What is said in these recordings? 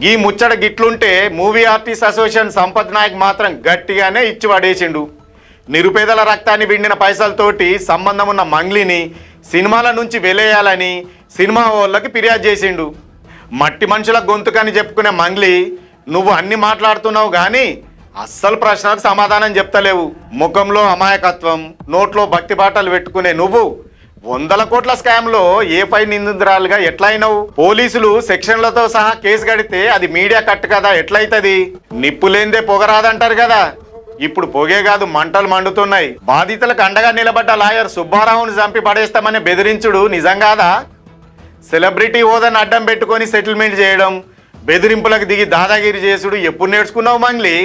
గీ ముచ్చట గిట్లుంటే movie artist association Sampath Nayak మాత్రం గట్టిగానే ఇచ్చి పడేసిండు. నిరుపేదల రక్తాన్ని పిండిన పైసలతోటి సంబంధం ఉన్న మంగ్లీని సినిమాల నుంచి వెలేయాలని సినిమా వాళ్ళకి ఫిర్యాదు చేసిండు. మట్టి మనుషుల గొంతుకని చెప్పుకునే మంగ్లీ నువ్వు అన్ని మాట్లాడుతున్నావు కానీ అస్సలు ప్రశ్నలకు సమాధానం చెప్తలేవు. ముఖంలో అమాయకత్వం, నోట్లో భక్తి బాటలు పెట్టుకునే నువ్వు 100 కోట్ల స్కామ్లో ఏ5 నిందితురాలుగా ఎట్లయినావు? పోలీసులు సెక్షన్లతో సహా కేసు కడితే అది మీడియా కట్ కదా, ఎట్లయితది? నిప్పు లేందే పొగరాదంటారు కదా. ఇప్పుడు పొగే కాదు, మంటలు మండుతున్నాయి. బాధితులకు అండగా నిలబడ్డ లాయర్ సుబ్బారావును చంపి పడేస్తామని బెదిరించుడు నిజం కాదా? సెలబ్రిటీ హోదాను అడ్డం పెట్టుకొని సెటిల్మెంట్ చేయడం, బెదిరింపులకు దిగి దాదాగిరి చేసుడు ఎప్పుడు నేర్చుకున్నావు మంగ్లీ?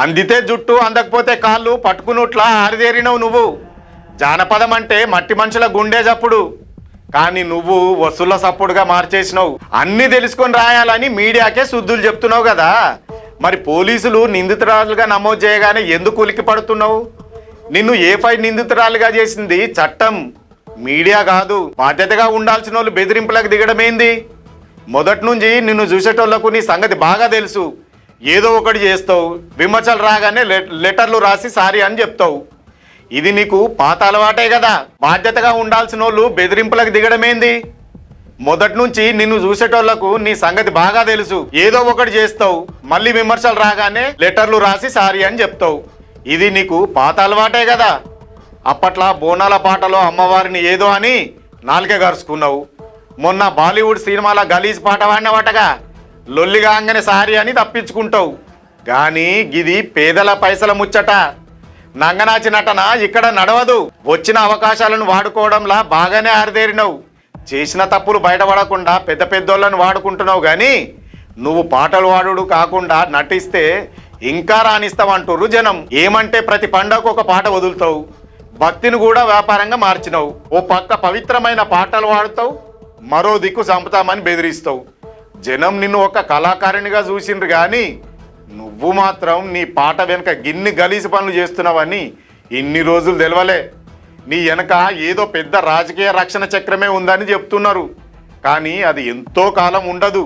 అందితే జుట్టు, అందకపోతే కాళ్ళు పట్టుకున్నట్లా ఆరిదేరినవు నువ్వు. జానపదం అంటే మట్టి మనుషుల గుండె చప్పుడు, కానీ నువ్వు వసూళ్ల సప్పుడుగా మార్చేసినావు. అన్ని తెలుసుకొని రాయాలని మీడియాకే శుద్ధులు చెప్తున్నావు కదా. మరి పోలీసులు నిందితురాలుగా నమోదు చేయగానే ఎందుకు ఉలికి పడుతున్నావు? నిన్ను ఏ5 నిందితురాలుగా చేసింది చట్టం, మీడియా కాదు. బాధ్యతగా ఉండాల్సిన వాళ్ళు బెదిరింపులకు దిగడమేంది? మొదటి నుంచి నిన్ను చూసేటోళ్లకు నీ సంగతి బాగా తెలుసు. ఏదో ఒకటి చేస్తావు, విమర్శలు రాగానే లెటర్లు రాసి సారీ అని చెప్తావు. ఇది నీకు పాత అలవాటే కదా. బాధ్యతగా ఉండాల్సిన వాళ్ళు బెదిరింపులకు దిగడమేంది? మొదటి నుంచి నిన్ను చూసేటోళ్లకు నీ సంగతి బాగా తెలుసు. ఏదో ఒకటి చేస్తావు, మళ్ళీ విమర్శలు రాగానే లెటర్లు రాసి సారీ అని చెప్తావు. ఇది నీకు పాత అలవాటే కదా. అప్పట్లో బోనాల పాటలో అమ్మవారిని ఏదో అని నాలుకే గరుచుకున్నావు. మొన్న బాలీవుడ్ సినిమాల గలీజ్ పాట వాడినవాటగా, లొల్లిగా అంగనే సారీ అని తప్పించుకుంటావు. కానీ గిది పేదల పైసల ముచ్చట. నంగనాచి నటన ఇక్కడ నడవదు. వచ్చిన అవకాశాలను వాడుకోవడంలా బాగానే ఆరిదేరినవు. చేసిన తప్పులు బయటపడకుండా పెద్ద పెద్దోళ్ళని వాడుకుంటున్నావు. కానీ నువ్వు పాటలు వాడుడు కాకుండా నటిస్తే ఇంకా రాణిస్తావంటుర్రు జనం. ఏమంటే ప్రతి పండగకు ఒక పాట వదులుతావు, భక్తిని కూడా వ్యాపారంగా మార్చినావు. ఓ పక్క పవిత్రమైన పాటలు వాడుతావు, మరో దిక్కు చంపుతామని బెదిరిస్తావు. జనం నిన్ను ఒక కళాకారునిగా చూసిండ్రు, కానీ నువ్వు మాత్రం నీ పాట వెనుక గిన్ని గలీసి పనులు చేస్తున్నావని ఇన్ని రోజులు తెలవలే. నీ వెనక ఏదో పెద్ద రాజకీయ రక్షణ చక్రమే ఉందని చెప్తున్నారు, కానీ అది ఎంతో కాలం ఉండదు.